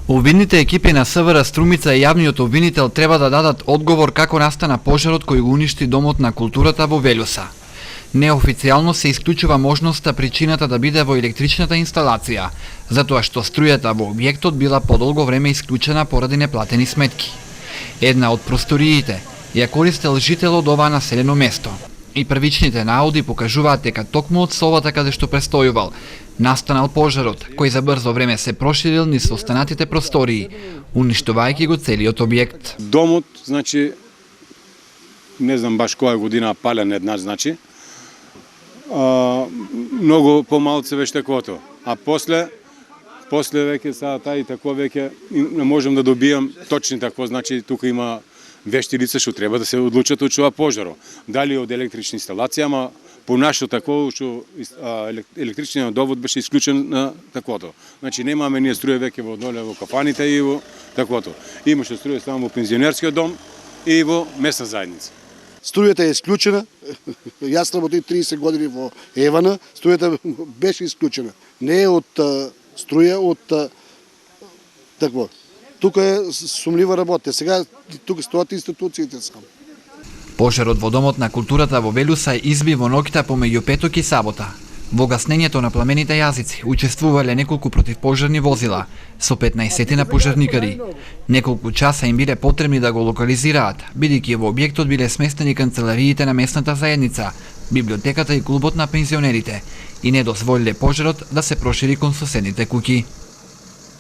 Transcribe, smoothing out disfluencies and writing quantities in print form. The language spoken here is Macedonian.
Обвинните екипи на СВР Струмица и јавниот обвинител треба да дадат одговор како настана пожарот кој го уништи Домот на културата во Велјуса. Неофицијално се исклучува можноста причината да биде во електричната инсталација, затоа што струјата во објектот била подолго време исклучена поради неплатени сметки. Една од просториите ја користел жител од ова населено место. И првичните наоди покажуваат дека токму од собата каде што престојувал, настанал пожарот, кој за брзо време се проширил низ останатите простории, уништувајќи го целиот објект. Домот, значи, не знам баш која година пален еднаш, значи, многу помалце веќе таквото. А после веќе сега тај тако веќе не можам да добијам точни тако, значи тука има вешти лица што треба да се одлучат од ова пожаро. Дали од електрична инсталација, ама по нашо тако што електричниот довод беше исклучен на таквото. Значи немаме ние струја веќе во доле во кафаните и во таквото. Имаше струја само во пензионерскиот дом и во месна заедница. Струјата е исклучена. Јас работив 30 години во Евана, струјата беше исклучена. Не е од струја, од такво. Тука е сумлива работа. Сега тука стоат институциите само. Пожарот во Домот на културата во Велјуса изби во ноќта помеѓу петок и сабота. Во гаснењето на пламените јазици учествувале неколку противпожарни возила со 15 на пожарникари. Неколку часа им биле потребни да го локализираат, бидејќи во објектот биле сместени канцелариите на местната заедница, библиотеката и клубот на пензионерите и не дозволиле пожарот да се прошири кон соседните куќи.